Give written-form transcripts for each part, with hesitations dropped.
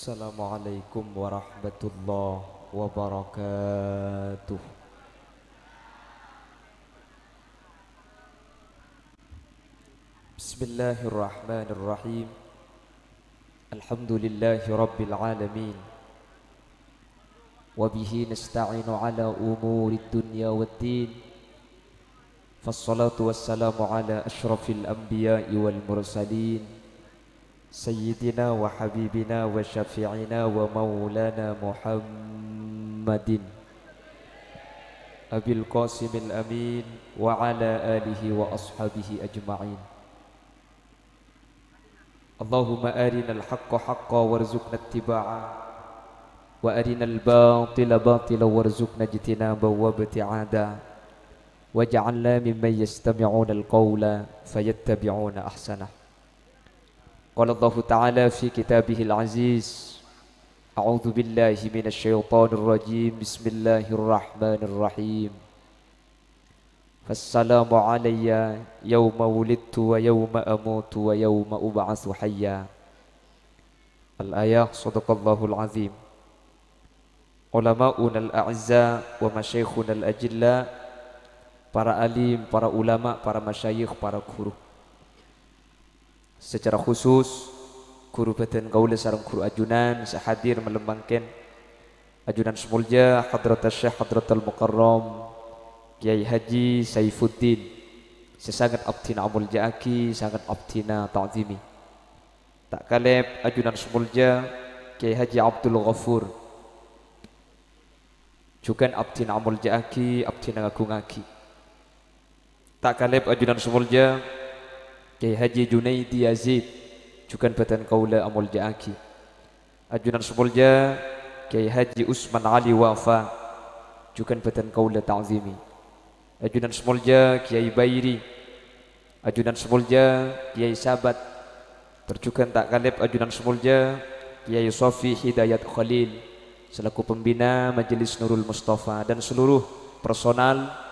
Assalamualaikum warahmatullahi wabarakatuh. Bismillahirrahmanirrahim. Alhamdulillahi rabbil alamin. Wabihi nasta'inu ala umurid dunya waddin. Fassalatu wassalamu ala ashrafil anbiya'i wal mursalin, Sayyidina wa habibina wa syafi'ina wa maulana Muhammadin Abil Qasimil Amin wa ala alihi wa ashabihi ajma'in. Allahumma arinal haqqa haqqa warzuqna ittiba'a wa arinal batila batila warzuqna ijtinaba wa ibti'ada waj'alna mimman yastami'una al-qawla fayattabi'una ahsanah. Qala Allah Ta'ala fi kitabihil aziz, A'udzu billahi minasy syaithanir rajim. Bismillahirrahmanirrahim. Fassalamu alayya yawma wulidtu wa yawma amutu wa yawma ub'atsu hayya. Al-ayah. Shadaqallahul azim. Ulama'una al-a'izza wa masyayikhuna al-ajilla, para alim, para ulama, para masyayikh, para guru. Secara khusus guru badan kaula sareng guru ajunan sahadir melembangkan ajunan semulja Hadrat Syekh Hadratul Mukarram Kiai Haji Saifuddin sesangat abdina amul jaaki sangat abdina ta'zimi. Tak kalep ajunan semulja Kiai Haji Abdul Ghafur juga abdina amul jaaki abdina ngagungaki. Tak kalep ajunan semulja Kiai Haji Junaidi Yazid juga badan kaula amul jaaki. Ajunan semulja Kiai Haji Usman Ali Wafa juga badan kaula ta'zimi. Ajunan semulja Kiai Bairi, ajunan semulja Kiai Sabat, terjukan tak kalip ajunan semulja Kiai Sofi Hidayat Khalil selaku pembina Majelis Nurul Mustafa dan seluruh personal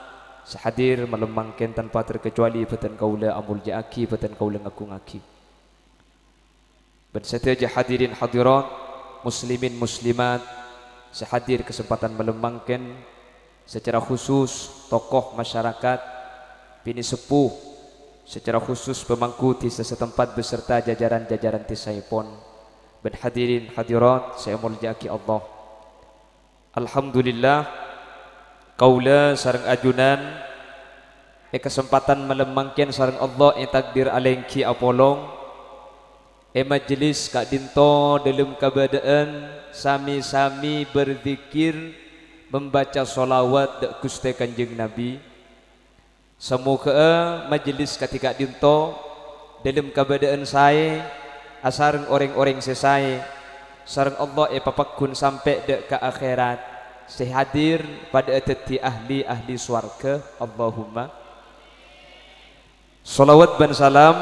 sehadir melembangkan tanpa terkecuali badan kaula amul jaaki, badan kaula ngagungaki. Bersedia hadirin hadirat, muslimin muslimat sehadir kesempatan melembangkan secara khusus tokoh masyarakat, bini sepuh, secara khusus pemangku desa setempat beserta jajaran-jajaran tisaipon. Ben hadirin hadirat saya amul jaaki Allah. Alhamdulillah kaula sareng ajunan kesempatan melembangkan sareng Allah takdir alengki apolong majelis kak dinto dalam kabadaan sami-sami berzikir membaca solawat dek Gusti Kanjeng Nabi. Semoga majelis ketika dinto dalam kabadaan saya asareng orang-orang sesai sareng Allah papakun sampai dek ke akhirat sehadir pada eteti ahli swarga. Allahumma salawat dan salam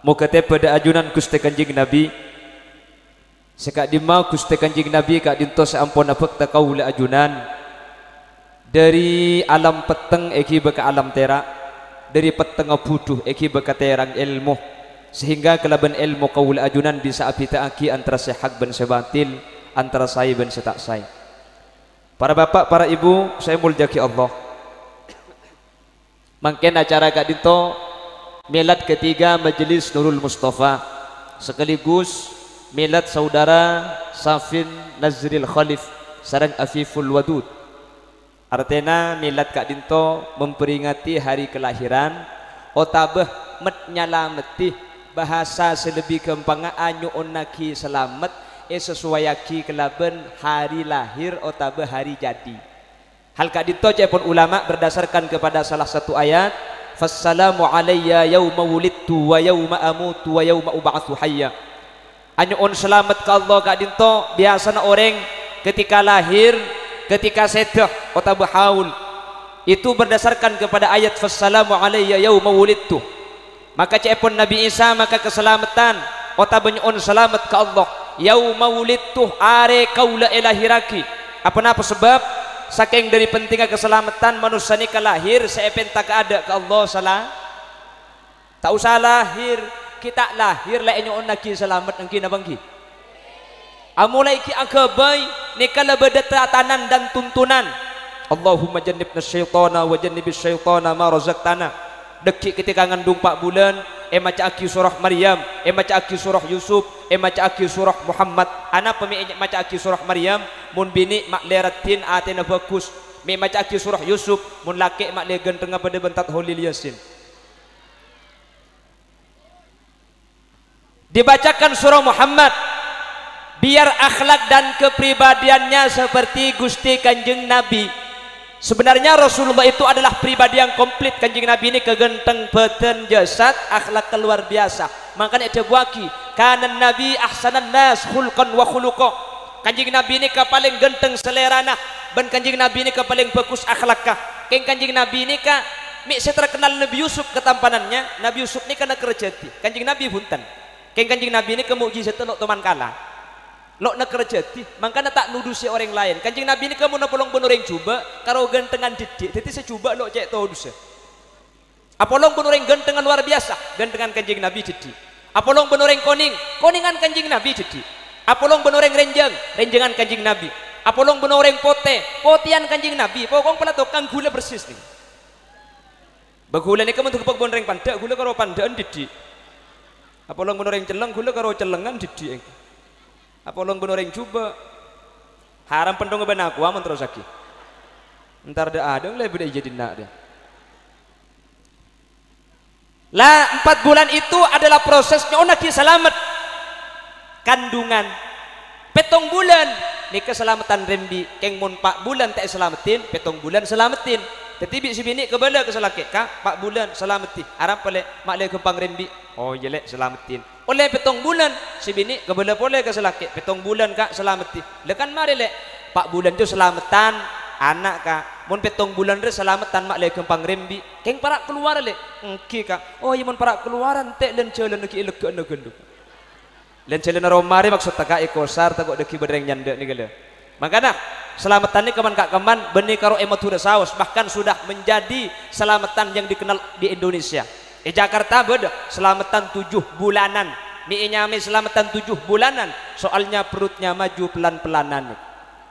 mukate pada ajunan Gusti Kanjeng Nabi sekak dima Gusti Kanjeng Nabi kak dinto seampun abek kaula ajunan dari alam peteng eki beka alam terak, dari peteng buduh eki beka terang ilmu, sehingga kelaban ilmu kaula ajunan bisa abitaaki antara sehak dan sebatil, antara saya dan setak saya. Para bapak, para ibu, saya muljaki Allah. Mangken acara kak dito milad ketiga Majelis Nurul Mustafa sekaligus milad saudara Safin Nazril Khalif sareng Afiful Wadud. Artena milad kak dito memperingati hari kelahiran otabeh met nyalameti bahasa selebih kempanga anyu onaki selamat sesuaiaki kelaben hari lahir otabe hari jadi. Hal kadito cepon ulama berdasarkan kepada salah satu ayat, fassalamu alayya yauma wulidtu wa yauma amutu wa yauma ub'atsu hayya. Anyuun selamat ka Allah kadito biasana orang ketika lahir, ketika sedeh otabe haul. Itu berdasarkan kepada ayat fassalamu alayya yauma wulidtu. Maka cepon Nabi Isa maka keselamatan otabe nyuun selamat ka Allah yauma wulidtu are kaula elahiraki. Apa sebab saking dari pentingnya keselamatan manusia ni kalahir seepen tak ada ke Allah salah tak usah lahir kita lahir la enyo naki selamat engki na bangki amulai ki akabai nikala bedetatanan dan tuntunan. Allahumma jannibna syaitana wa jannibis syaitana ma razaqtana. Dekik ketika ngandung 4 bulan maca aki surah Maryam, maca aki surah Yusuf, maca aki surah Muhammad. Ana pemi maca aki surah Maryam mun bini mak leratin atena bagus. Me maca aki surah Yusuf mun laki mak le genteng pada bentat Holil Yasin. Dibacakan surah Muhammad biar akhlak dan kepribadiannya seperti Gusti Kanjeng Nabi. Sebenarnya Rasulullah itu adalah pribadi yang komplit. Kanjeng Nabi ini kegenteng beten jasad, akhlak luar biasa. Makanya dia buaki kanan Nabi ahsanan nas khulqan wa khuluqa. Kanjeng Nabi ini ka paling genteng selerana, ben Kanjeng Nabi ini ka paling bagus akhlakah. Keng Kanjeng Nabi ini ka mi terkenal Nabi Yusuf ketampanannya. Nabi Yusuf ini kana kerjati. Kanjeng Nabi punten. Keng Kanjeng Nabi ini kemukjizat lo teman kala. Lo nak kerjati, makanya tak nudusi orang lain. Kanjeng Nabi ini kamu napolong benoreng coba, karo gentengan didik. Jadi saya coba lo cek tahu dusa. Apolong benoreng gentengan luar biasa, gentengan Kanjeng Nabi jadi. Apolong benoreng koning, koningan Kanjeng Nabi jadi. Apolong benoreng renjang, renjangan Kanjeng Nabi. Apolong benoreng pote, potian Kanjeng Nabi. Pokong pala tukang gula persis nih. Bagula ini kamu tuh kepok benoreng pandak, gula karo pandaan jadi. Apolong benoreng celeng, gula karo celengan jadi. Apolong benoreng coba haram pendong ben aku aman terus lagi ntar ada lebih dari jadi nak dia lah. 4 bulan itu adalah prosesnya onaki selamat kandungan 7 bulan ni keselamatan rembi keng mun 4 bulan tak selamatin 7 bulan selamatin tetapi si bini kebala keselake kak 4 bulan selamati harap pale mak le kempang rembi oh jelek selamatin oleh 7 bulan si bini kebala boleh keselake 7 bulan kak selamati lekan mari le 4 bulan itu selamatan anak kak mun 7 bulan re selamatan mak le kempang rembi keng para keluar le engki kak oh iya mun para keluaran tek len celen ki lega na genduk len celen romari maksud taka ikosar takok deki bedreng nyandek ni gele makanya selamatan ini keman benih karo ematura saus bahkan sudah menjadi selamatan yang dikenal di Indonesia. Jakarta beda selamatan 7 bulanan. Mi nyame selamatan 7 bulanan. Soalnya perutnya maju pelan-pelanan.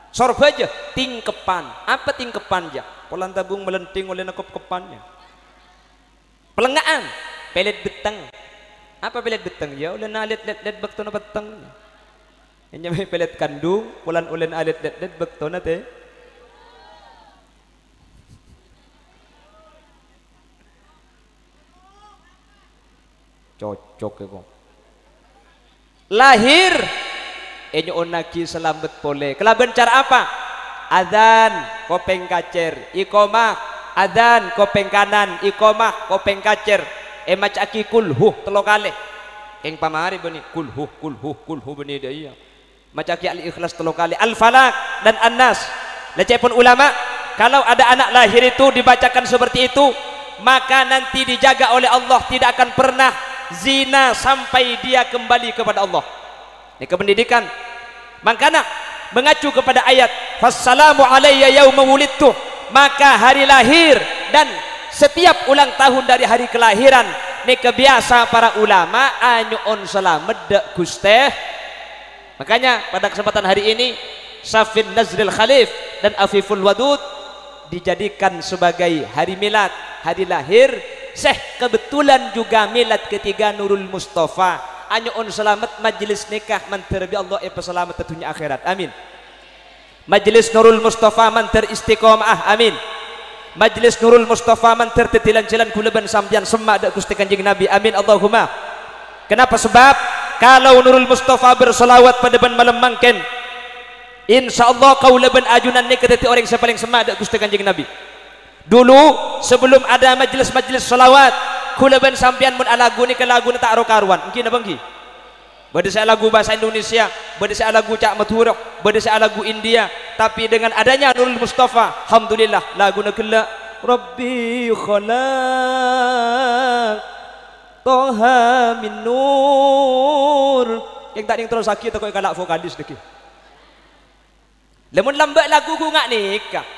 Sorba aja tingkepan. Apa tingkepan ya? Polan tabung melenting oleh nakop kepannya. Pelengaan, pelet beteng. Apa pelet beteng? Ya oleh nalit let bektona beteng. Inya may pelet kandung, ulan-ulan alit det bekto na te. Cocok ko. Lahir inyo onaki selamat pole. Kelaban cara apa? Adzan kopeng kacer, iqomah, adzan kopeng kanan, iqomah kopeng kacer. Mac aki kulhu 3 kali. Eng pamari bani kulhu bani dia. Macaki al-ikhlas 3 kali, al-falak dan an-nas. Leceh pun ulama kalau ada anak lahir itu dibacakan seperti itu maka nanti dijaga oleh Allah tidak akan pernah zina sampai dia kembali kepada Allah. Ini kependidikan. Makanya mengacu kepada ayat fassalamu alayya yauma wulidtu, maka hari lahir dan setiap ulang tahun dari hari kelahiran ini kebiasa para ulama anyuon selamat dek Gusteh. Makanya pada kesempatan hari ini Safin Nazril Khalif dan Afiful Wadud dijadikan sebagai hari milad, hari lahir. Kebetulan juga milad ketiga Nurul Mustafa. Anyuun selamat majelis nikah manterbi Allah selamat dunia akhirat. Amin. Majelis Nurul Mustafa manter istiqomah. Amin. Majelis Nurul Mustafa manter tetilan-tilan kuleban sambian semak dak Gusti Kanjeng Nabi. Amin Allahumma. Kenapa? Sebab kalau Nurul Mustafa bersolawat pada ban malam mangken insyaallah kau leban ajunan ni keteti orang yang paling semak dak Gusti Kanjeng Nabi. Dulu sebelum ada majelis-majelis solawat kuleban sampian mun alagu ni ke lagu tak aro karuan mungkin apa ngi bade saya lagu bahasa Indonesia, bade saya lagu Cak Maturok, bade saya lagu India, tapi dengan adanya Nurul Mustafa alhamdulillah lagu na kala Rabbi khalaq Toha min nur yang tak ning terus sakit kok kalak vokalis deki lemon lambat lagu ku ngak nikah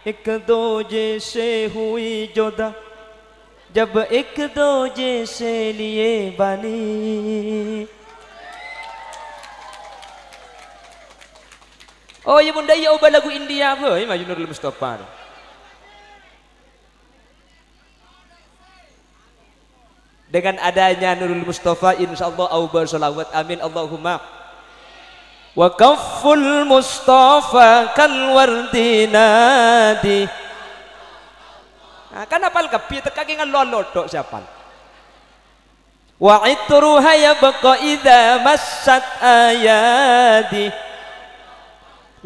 ek do jese hui joda jab ek do jese liye bani Oh ya bunda ya ubah lagu India apa? Ya maju Nurul Mustafa. Dengan adanya Nurul Mustafa insyaallah ubah salawat. Amin Allahumma. Wa kafful Mustafa kal wardinadi. Nah, kan apal kapi teka ki ngalolo tok siapa? Wa itruha yabqa idza massat ayadi.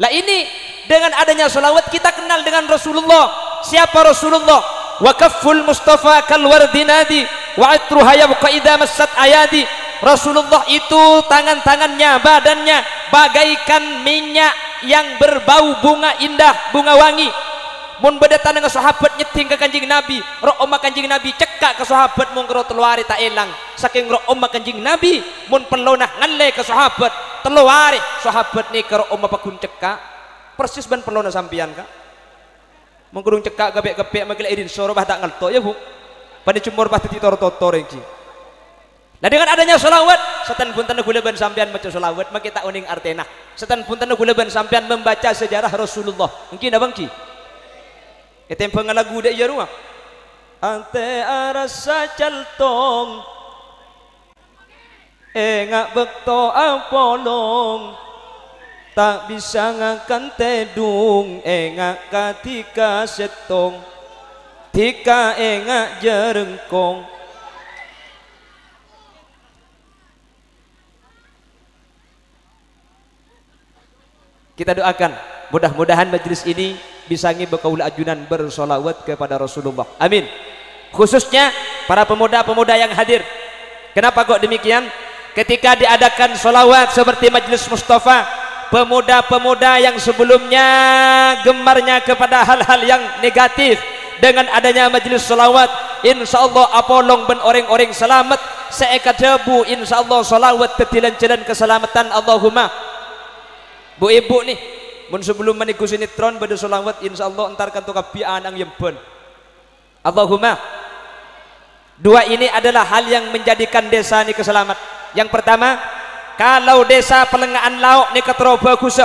Lah ini dengan adanya salawat kita kenal dengan Rasulullah. Siapa Rasulullah? Wa kafful Mustafa kal wardinadi wa itruha yabqa idza massat ayadi. Rasulullah itu tangan-tangannya, badannya bagaikan minyak yang berbau bunga indah, bunga wangi. Mun berdatang dengan sahabat nyeting ke kanjing Nabi, roh omah kanjing Nabi cekak ke sahabat mun kero telu hari tak elang. Saking roh omah kanjing Nabi, mun pelonah ngalle ke sahabat, telu hari sahabat ni kero omah pakun cekak. Persis ban pelonah sampian ka. Mun kurung cekak gabek-gabek magil idin soro bah tak ngalto ya Bu. Pada cumur bah titor-totor iki. Nah dengan adanya salawat, setan pun tanah gula ban sampean baca salawat, maka kita uning artena. Setan pun tanah gula ban sampean membaca sejarah Rasulullah. Mungkin abang ki. Itu yang pengalagu dek ya rumah. Ante arasa caltong, engak bekto apolong, tak bisa ngakan tedung, engak katika setong, tika engak jerengkong. Kita doakan mudah-mudahan majelis ini bisa ngibakaul ajunan bersolawat kepada Rasulullah. Amin. Khususnya para pemuda-pemuda yang hadir. Kenapa kok demikian? Ketika diadakan solawat seperti majelis Mustafa, pemuda-pemuda yang sebelumnya gemarnya kepada hal-hal yang negatif, dengan adanya majelis solawat, insyaallah apolong ben orang-orang selamat, seekat debu insyaallah solawat tetilan-tilan keselamatan. Allahumma. Bu ibu nih, mun sebelum maniku sinetron pada solawat insyaallah entar kanto kapian ang yempon. Allahumma. Dua ini adalah hal yang menjadikan desa ini keselamat. Yang pertama, kalau desa pelengaan lauk ni katro bagus,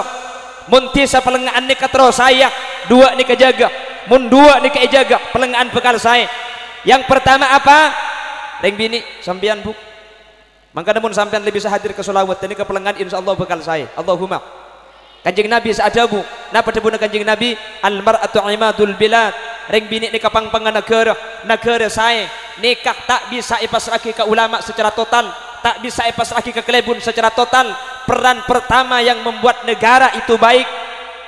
mun desa pelengaan ni katro saya, dua ni kejaga, mun dua ni kejaga pelengaan bekal saya. Yang pertama apa? Reng bini sampean Bu. Maka namun sampean lebih bisa hadir ke solawat ini ke pelengaan insyaallah bekal saya. Allahumma. Kanjeng Nabi seadabu, napa debuna kanjeng Nabi? Al-mar'atu imadul bilad. Reng bini ni kapangpangan negara saya. Nikah tak bisa ipasrahkan ke ulama secara total, tak bisa ipasrahkan ke kelebun secara total. Peran pertama yang membuat negara itu baik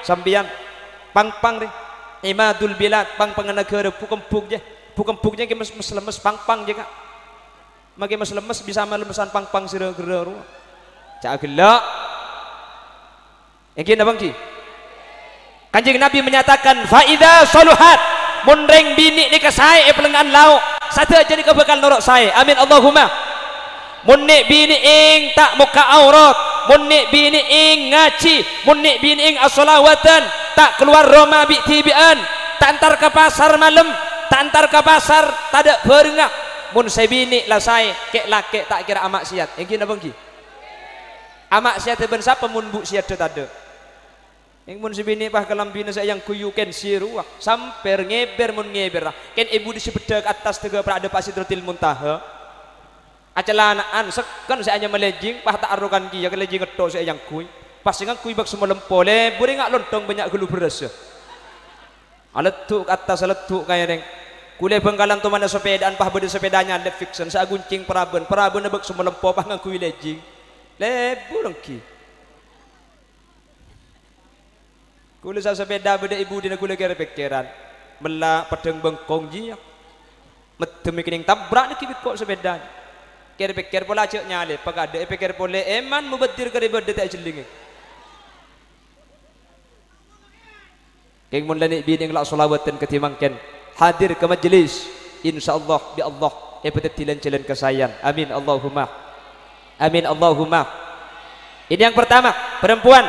sambian pang-pang deh. Imadul bilad, pangpangan negara pukempuk je. Pukempuknya ke mes lemes pang-pang je kak. Magi mes lemes bisa melemesan pang-pang sira-sira. Cak gelak. Yang kena bangki. Kanjeng Nabi menyatakan faida saluhat, mun reng bini ni ke saya pelengan lauk satu aja ni ke bekal norok saya. Amin Allahumma. Mun nek bini ing tak muka aurat, mun nek bini ing ngaci, mun nek bini ing asolawatan, tak keluar Roma bi tibian, tak antar ke pasar malam, tak antar ke pasar tak ada berengah. Mun saya bini lah saya kek laki tak kira amak siat. Yang kena bangki. Amak siat ben sapa mun bu siat tak ada. Yang mun sebini pah kalam bina saya yang kuyuken siruah samper ngeber mun ngeber ken ibu di sepeda ke atas tega berada pasi Sidratil Muntaha acalanaan sekan saya hanya melejing pah tak arukan kia kelejing ngeto saya yang kuy pas dengan kuy bak semua lempole buri ngak lontong banyak gelu beras aletuk atas aletuk kaya deng kule bengkalan tu mana sepedaan pah bede sepedanya le fiction saya guncing perabun nebak semua lempo pah ngang kuy lejing lebu dengki. Kula sa sepeda beda ibu dina kula kira pikiran mela pedeng bengkong ji medem kining tabrak ni kibit kok sepeda kira pikir pola cek nyale pagade pikir pole eman mubadir kare bede tak jeling keng mun lani bining lak solawatan ketimangken hadir ke majelis insyaallah bi Allah epetilan jalan kesayan. Amin Allahumma. Amin Allahumma. Ini yang pertama, perempuan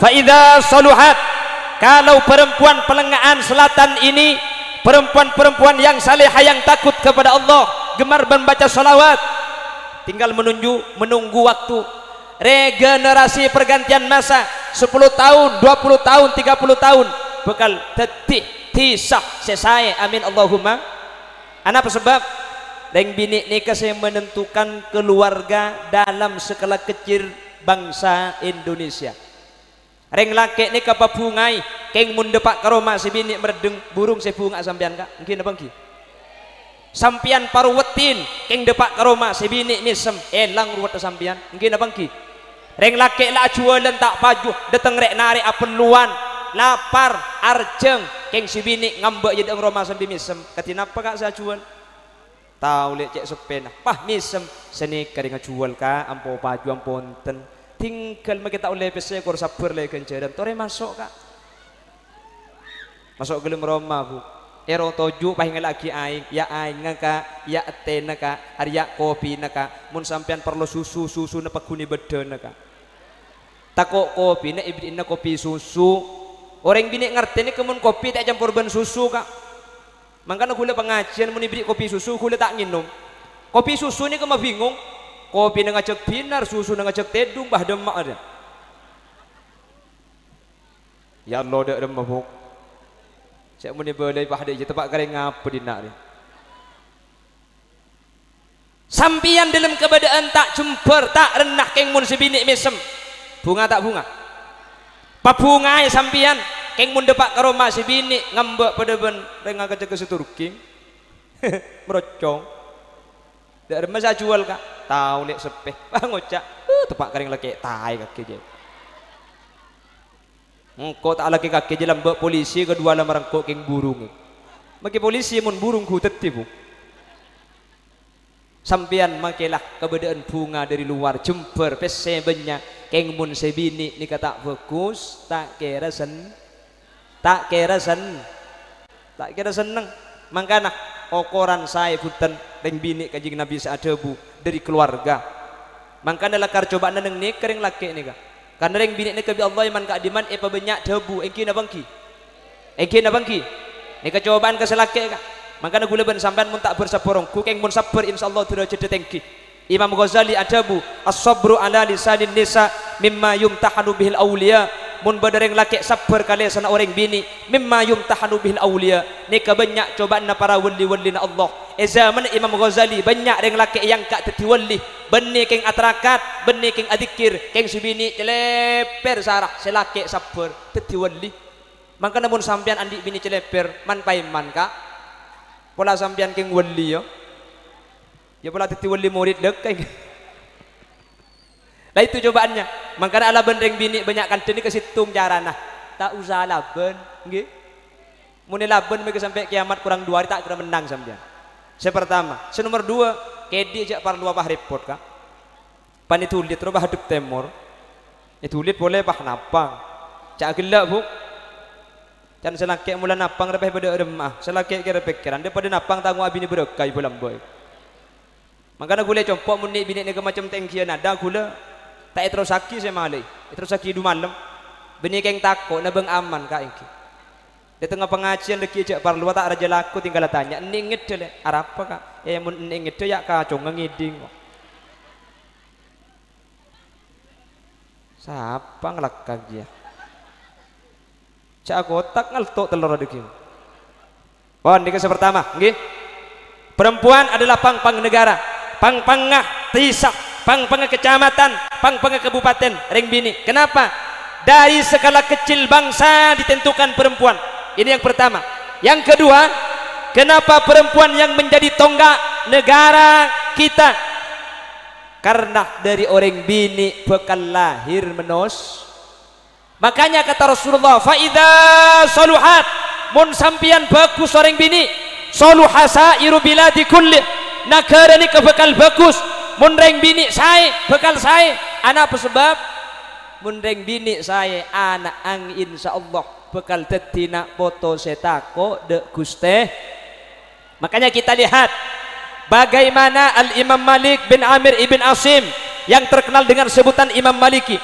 fa idza saluhat. Kalau perempuan pelengahan selatan ini perempuan-perempuan yang salehah yang takut kepada Allah, gemar membaca salawat, tinggal menunggu waktu regenerasi pergantian masa, 10 tahun 20 tahun 30 tahun bakal tetih tisah selesai amin Allahumma. Apa sebab Reng bini nikah saya menentukan keluarga dalam skala kecil bangsa Indonesia. Reng laki nikah babungai keng mun depak karo mak si bini meredeng burung saya bunga sampean kak mungkin apa nggih sampean paruwetin keng depak karo mak si bini misem elang ruwet sampean mungkin apa nggih reng laki lah jualan tak paju dateng rek narik apeluan lapar arjeng keng si bini ngambek jadi rumah sambil misem katina apa kak saya jual tahu lek cek sepena pah misem seni kering jual kak ampo paju ampo enten tinggal kita oleh pese kor sabar le kenceran tore masuk kak masuk gelem Roma bu ero toju pahingal lagi aing ya aing kak ya etena kak arya kopi kak mun sampean perlu susu na paguni bedena kak tako kopi na ibrin na kopi susu orang bini ngerti ini kemun kopi tak campur ban susu kak makanya gula pengajian mun ibri kopi susu gula tak nginum kopi susu ini kemah bingung kopi na ngajak binar susu na ngajak tedung bah demak ada ya Allah dak demak bu saya muni boleh bah dak tempat kering ngapa dinak ni sampian dalam keadaan tak jember tak renah keng mun sebini mesem bunga tak bunga babungai sampian keng mun depak karo mak sebini ngambek pada ben reng ngajak ke seturking merocong dak remes jual kak tahu lek sepeh bang ngocak tepak kering laki tai kaki je engkau tak laki kaki je lambak polisi kedua lam rangkok keng burung maki polisi mun burung ku tetibu sampian makilah keberadaan bunga dari luar jember pese banyak keng mun sebini ni kata fokus tak kira seneng mangkana okoran saya putan reng bini kanjing Nabi seadebu dari keluarga mangkana lakar cobaan neng ni kering laki ni kak karena reng bini ni kebi Allah iman kak diman apa banyak debu engki na bangki ni kecobaan keselaki kak mangkana gula ben sampean mun tak bersaborong ku keng mun sabar insyaallah derajat tengki Imam Ghazali adabu as-sabru ala lisanin nisa mimma yumtahanu bihil awliya mun badereng laki sabar kali sana orang bini mimma yumtahanu bihil awliya ni banyak cobaan na para wali-wali na Allah zaman Imam Ghazali banyak reng laki yang kak teti wali benih keng atrakat benih keng adikir keng si bini celeper sarah selaki sabar teti wali maka namun sampian andi bini celeper man paiman kak pola sampian keng wali yo ya pola teti wali murid dek keng lah itu cobaannya makanya ala ben reng bini banyak kan ini kesitung jarana tak usah laben nggih mun laben mereka sampai kiamat kurang 2 hari tak kira menang sampean sepertama senomor 2 kedi jak parlu apa repot kak pan itu lihat robah hadap temor itu lihat boleh bah napang cak gelak bu dan selaki mula napang repeh pada remah selaki kira pikiran daripada napang tanggung abini berekai bulan boy makanya gula compok mun bini ni macam tengkian ada gula tak terus sakit saya malai terus sakit du malam benih keng takut na bang aman kak ingki di tengah pengajian lagi jak parlu tak raja laku tinggal tanya ni inget le apa kak mun inget ya kacau ngiding siapa ngelakak dia cak kotak ngeltok telur adiki pon di kisah pertama nggih perempuan adalah pang-pang negara pang-pangah tisak pang-pangah kecamatan pang-pangah kabupaten reng bini kenapa dari skala kecil bangsa ditentukan perempuan ini yang pertama yang kedua kenapa perempuan yang menjadi tonggak negara kita karena dari orang bini bekal lahir menos makanya kata Rasulullah faida saluhat mun sampian bagus orang bini saluhasa iru biladi kulli negara ni kebekal bagus mun reng bini saya bekal saya anak apa sebab mun reng bini saya anak ang insyaallah bekal tetina foto setako de guste makanya kita lihat bagaimana Al-Imam Malik bin Amir ibn Asim yang terkenal dengan sebutan Imam Maliki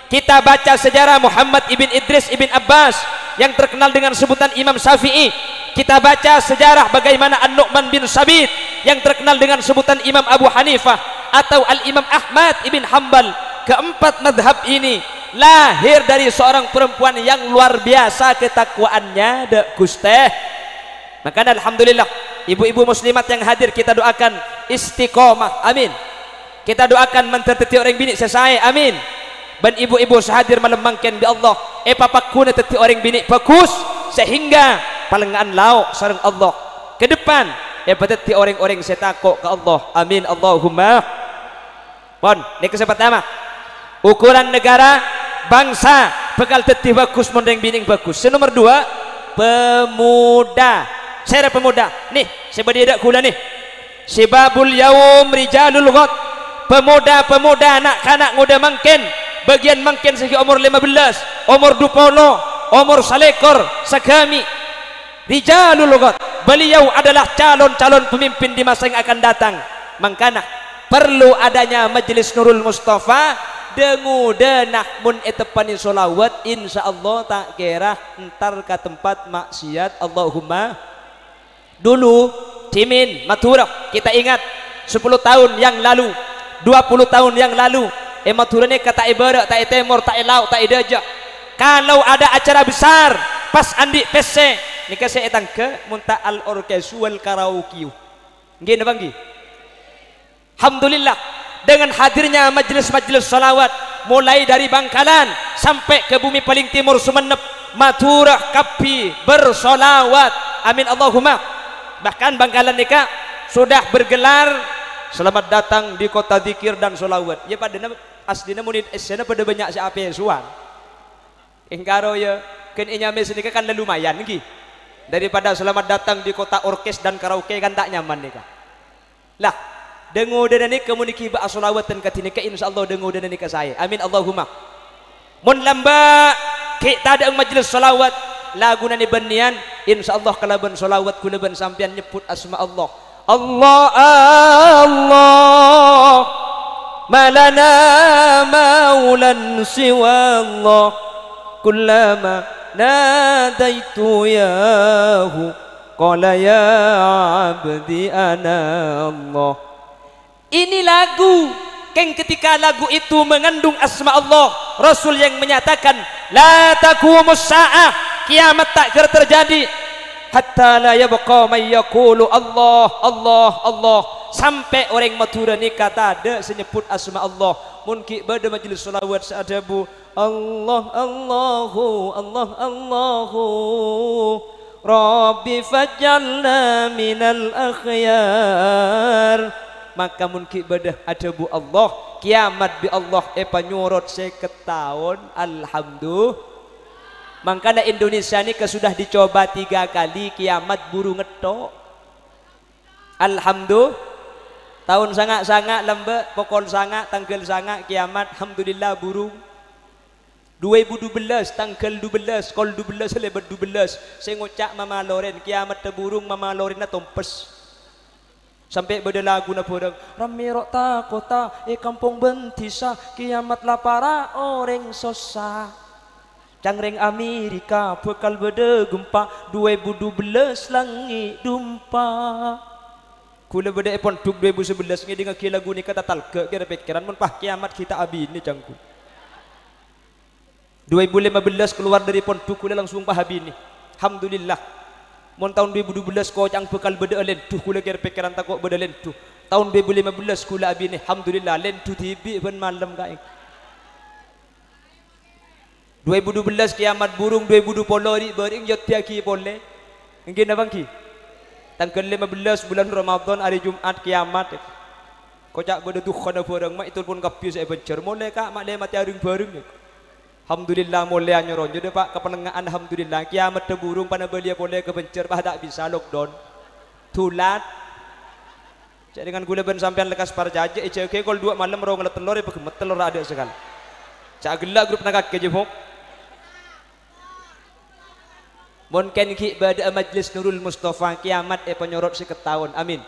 kita baca sejarah Muhammad ibn Idris ibn Abbas yang terkenal dengan sebutan Imam Syafi'i kita baca sejarah bagaimana An-Nu'man bin Sabit yang terkenal dengan sebutan Imam Abu Hanifah atau Al-Imam Ahmad ibn Hanbal keempat madhab ini lahir dari seorang perempuan yang luar biasa ketakwaannya dek Guste. Maka alhamdulillah ibu-ibu muslimat yang hadir kita doakan istiqomah, amin. Kita doakan menterteti orang bini selesai, amin. Dan ibu-ibu sehadir malam mangken bi Allah papakuna teti orang bini bagus sehingga palengan lauk sareng Allah ke depan peteti orang-orang setako ke Allah, amin Allahumma. Pon ini kesempatan ukuran negara bangsa bekal teti bagus mondeng bining bagus. Nomor 2 pemuda. Saya pemuda nih sebadia kula nih sibabul yaum rijalul ghad. Pemuda-pemuda anak-anak muda mangken bagian mangken segi umur 15 umur 20 umur salekor sagami rijalul ghad. Beliau adalah calon-calon pemimpin di masa yang akan datang. Mangkana perlu adanya majelis Nurul Mustafa dengu denah mun etepani solawat insyaallah tak kira entar ke tempat maksiat. Allahumma. Dulu Timin Matura kita ingat 10 tahun yang lalu 20 tahun yang lalu Matura ini kata ibarat tak temur tak laut tak idajah kalau ada acara besar pas andi PC ini saya etang ke munta al orkesual karaoke nggih bang nggih. Alhamdulillah dengan hadirnya majelis-majelis salawat mulai dari Bangkalan sampai ke bumi paling timur Sumenep Matura Kapi bersolawat, amin Allahumma. Bahkan Bangkalan nikah sudah bergelar selamat datang di kota zikir dan solawat ya pada aslinya munid esena pada banyak siapa suan ingkaro ya kan inyame sedikit kan lumayan gitu daripada selamat datang di kota orkes dan karaoke kan tak nyaman nikah lah dengu dan nikah muniki ba solawat dan katinika insyaallah dengu dan nikah saya, amin Allahumma. Mun lamba kita ada majelis solawat lagu nani benian insyaallah kalaban solawat kulaban sampian nyebut asma Allah Allah Allah malana maulan siwa Allah kullama nadaitu yahu qala ya abdi ana Allah. Ini lagu yang ketika lagu itu mengandung asma Allah Rasul yang menyatakan la taqumus sa'ah kiamat tak kira terjadi hatta la yabqa may yaqulu Allah Allah Allah sampai orang Matura ni kata ada senyebut asma Allah mungkin pada majlis salawat seadabu Allah Allahu Allah Allahu Rabbi faj'alna minal akhyar maka mungkin pada adabu Allah kiamat bi Allah panyorot 50 tahun alhamdulillah. Makanya Indonesia ini sudah dicoba 3 kali kiamat buru ngetok. Alhamdulillah. Tahun sangat-sangat lembe pokol sangat tanggal sangat kiamat alhamdulillah burung. 2012 tanggal 12 kol 12 lebat 12 saya ngocak Mama Loren kiamat teburung Mama Loren na tompes. Sampai beda lagu na podang rame rota kota kampung bentisa kiamat lapara orang sosa. Cangreng Amerika bekal beda gempa 2012 langit dumpa kula beda epon tuk 2011 ngi dengan lagu ni kata talke kira pikiran mun pah kiamat kita abi ni cangku 2015 keluar dari pon tuk kula langsung pah abi ni alhamdulillah mun tahun 2012 ko cang bekal beda lentuh kula kira pikiran takok beda lentuh tahun 2015 kula abi ni alhamdulillah lentuh tibi ben malam kae 2012 kiamat burung 2020 di bering jot tiaki boleh mungkin abang ki tanggal 15 bulan Ramadan hari Jumat kiamat kocak beda tuh kana barang mak itu pun kapi saya bencer mulai kak mak le mati aring bareng alhamdulillah mulai nyoron jadi pak kepenengaan alhamdulillah kiamat de burung pana belia boleh kebencer bah tak bisa lockdown tulat jadi dengan gula ben sampean lekas parjaje ecek kol 2 malam rong telur begemet telur ada sekali cak gelak grup nakak kejebok mungkin ki pada majlis Nurul Mustafa kiamat penyorot seketahun amin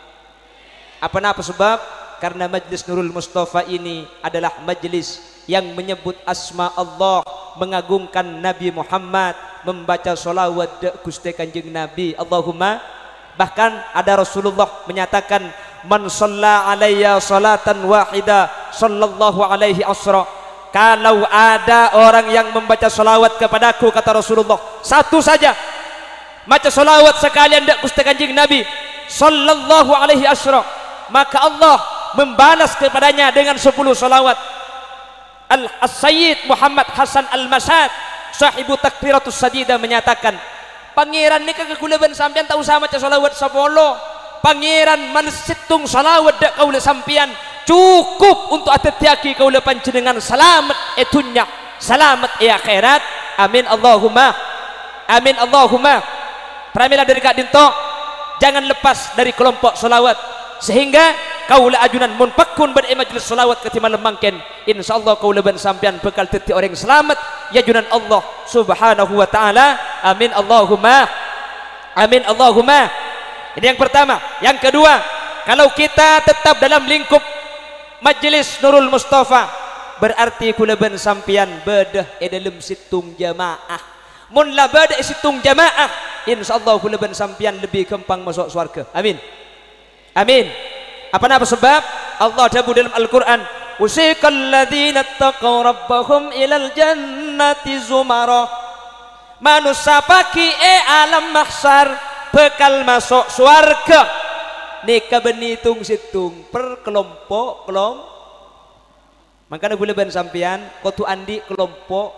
apa sebab karena majlis Nurul Mustafa ini adalah majlis yang menyebut asma Allah mengagungkan Nabi Muhammad membaca solawat Gusti Kanjeng Nabi Allahumma bahkan ada Rasulullah menyatakan man shalla alayya salatan wahida sallallahu alaihi asra kalau ada orang yang membaca salawat kepadaku, kata Rasulullah, satu saja, baca salawat sekalian dak Gusti Kanjeng Nabi sallallahu alaihi wasallam, maka Allah membalas kepadanya dengan 10 salawat. Al-Sayyid Muhammad Hasan Al-Masad sahibu takbiratus sadida menyatakan, pangeran ni kagulaban sampean tak usah maca salawat 10, pangeran mansitung salawat dak kaula sampean cukup untuk atetiaki kaula panjenengan selamat etunya, selamat akhirat. Amin Allahumma, amin Allahumma. Pramila dari kak dinto, jangan lepas dari kelompok salawat, sehingga kaula ajunan mun pakun ber majlis salawat ketima lemangken, insyaallah kaula ban sampean bekal teti orang selamat ya junan Allah subhanahu wa ta'ala. Amin Allahumma, amin Allahumma. Ini yang pertama. Yang kedua, kalau kita tetap dalam lingkup majlis Nurul Mustafa, berarti kula ban sampean bedah dalam situng jamaah. Mun la bedah situng jamaah, insyaallah kula ban sampean lebih gampang masuk surga. Amin, amin. Apa sebab? Allah dabu dalam Al-Quran, usikal ladzina taqaw rabbahum ilal jannati zumara. Manusia pagi alam mahsyar bekal masuk surga nika benitung situng per kelompok. Makanya gula ban sampean kotu andi kelompok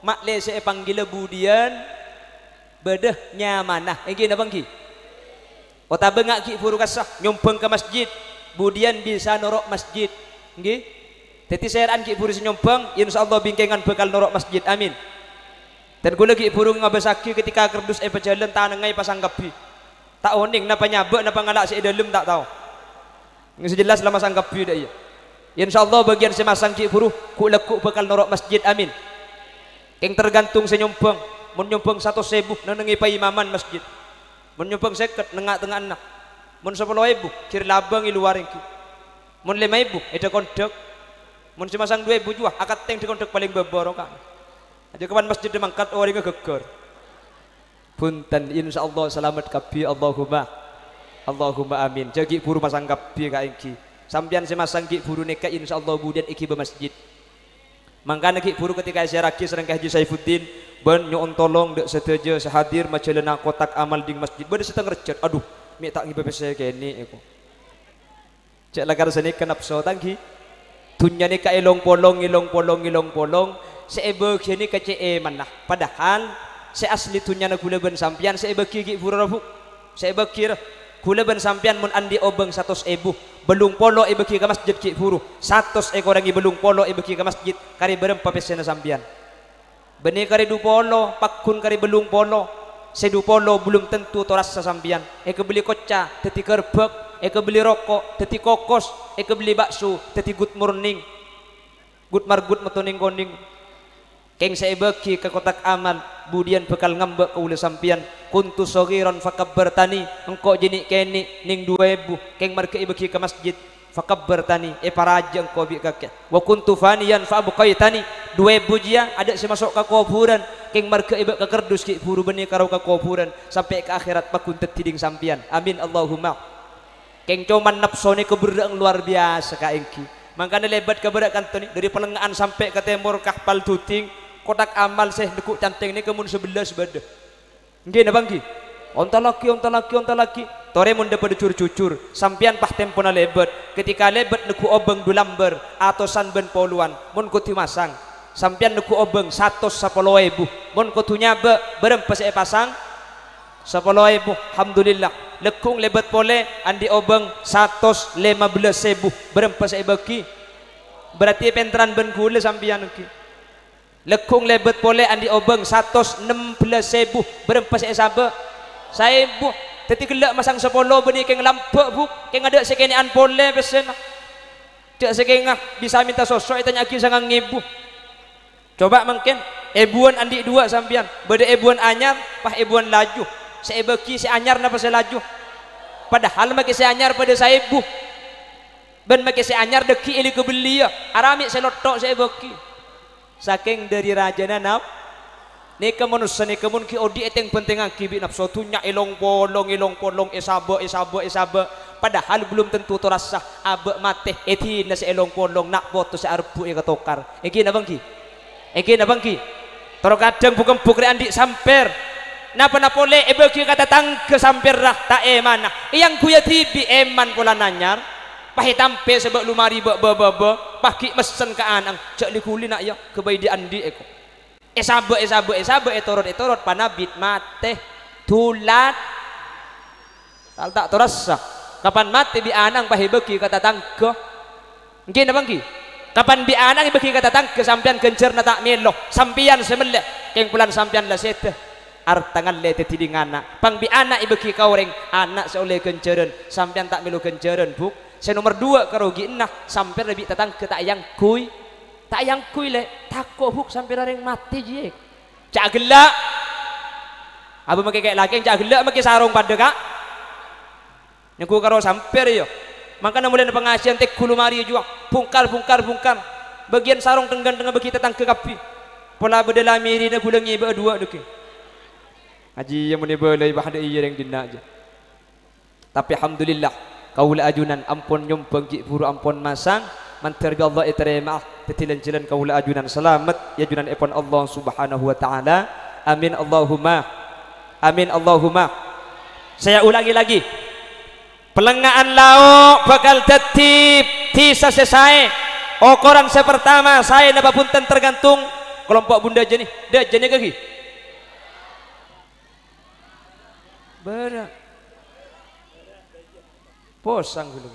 mak lese panggil budian bedah nyamanah gini bang ki kota bengak ki furu kasah nyumpeng ke masjid budian bisa norok masjid nggih. Jadi seran ki furu nyumpeng insyaallah bingkengan bekal norok masjid. Amin. Dan gula ki furu ngabasaki ketika kerdus berjalan tanengai pasang kapi tak oning napa nyabek napa ngalak si dalam tak tahu nggak sejelas lama sang kapi dah ya. Insyaallah bagian semasang ki furu ku lekuk bekal norok masjid. Amin. Yang tergantung senyumpeng, mun nyumpeng 100.000 nenengi pa imaman masjid, mun nyumpeng 50 nengak tengah anak, mun 10.000 kir labang luar iki, mun 5.000 ada kondek, mun semasang 2.000 juga akad teng di kondek paling beboro kan aja kapan masjid demangkat orang geger punten. Insyaallah selamat kabi Allahumma, Allahumma amin. Jagi buru masang kabi ka iki sampean semasang ki buru neka insyaallah budian iki be masjid. Mangkana ki buru ketika saya raki sereng Haji Saifuddin ben nyon tolong dek seteja sehadir macelena kotak amal ding masjid bade seteng recet aduh mi tak ngibe saya kene eko cek lagar seni kenap so tangki dunya ni ka elong polong seebe kene ka ce manah padahal se asli dunya na gula ben sampean seebe ki buru rabu seebe kira gula ben sampean mun andi obeng 100.000 belung polo ibeki ke masjid ki buru 100 ekor lagi belung polo ibeki ke masjid kari berempa pesena sampean beni kari du polo pakun kari belung polo sedu polo belum tentu toras sampean beli koca teti kerbek beli rokok teti kokos beli bakso teti good morning good margut metoning koning keng saya bagi ke kotak amal budian bekal ngambek ke ule sampian kuntu sogiron fakabbertani engkau jenik kene ning 2.000 keng marke ibeki ke masjid fakabbertani paraja engkau bi kakek wa kuntu faniyan fabqaitani 2.000 jia ada si masuk ke kuburan keng marke ibek ke kerdus ki buru beni karo ke kuburan sampai ke akhirat pakun tetiding sampian. Amin Allahumma. Keng coman napsone keberang luar biasa ka engki mangkana lebat keberak kantoni dari pelengahan sampai ke timur kahpal tuting kotak amal seh dekuk canting ni kemun 11 bade nggih nabang ki onta laki tore mun dapat cucur sampian pah tempona lebat ketika lebat neku obeng dulamber atosan ben poluan mun kuti masang sampian neku obeng 110.000 mun kutunya berempes pasang 10.000 alhamdulillah lekung lebat pole andi obeng 115.000 berempes beki berarti pentran ben gule sampian ki lekung lebet pole andi obeng 116.000 berempes sabe saya bu teti gelak masang 10 beni keng lampek bu keng ada sekenean pole pesen cek sekengah bisa minta sosok tanya ki sangang ibu coba mungkin ebuan andi 2 sampian beda ebuan anyar pah ebuan laju seebeki se anyar napa se laju padahal make se anyar pada saya bu ben make se anyar deki ili kebeli ya arami se lotok seebeki saking dari rajana nap nika manusia nika mun ki odi eteng penting aki bi nafsu tunya ilong polong esabe padahal belum tentu to rasah abek mate eti na sa elong polong nak boto sa arbu ya katokar iki na bangki toro kadang bukan bukre andi samper napa napole bagi kata tangke samper rah ta emana yang kuya tibi eman pola nanyar pahitampe sebab lumari paki mesen ka anang cak likuli nak ya kebai di andi eko esabe etorot panabit mate tulat tal tak terasa kapan mati bi anang pahibeki kata tangke mungkin apa ki kapan bi anang ibeki kata tangke sampean gencer na tak melo sampian semele keng pulan sampean la sete artangan le tetidingana pang bi anak ibeki kaureng anak seoleh genceren sampean tak melo genceren buk saya nomor 2 karogi nah sampean lebih tatangke tak yang kui le takko huk sampai rareng mati je cak gelak abu make kayak laki cak gelak make sarung pada kak nyaku karo samper yo makanya mulai pengajian tek kulu mari juga bungkar bagian sarung tenggan bagi tetang ke kapi pola bedala miri na gulangi ba dua deke haji yang muni belai bahada iya yang dina aja tapi alhamdulillah kaula ajunan ampun nyumpeng ki buru ampun masang mantir Allah iterima tetilan jalan kaula ajunan selamat ya ajunan epon Allah subhanahu wa ta'ala amin Allahumma saya ulangi lagi pelengaan lauk bakal tertib tisa selesai okoran saya pertama saya napa punten tergantung kelompok bunda jenih dah jenih kaki berak posang dulu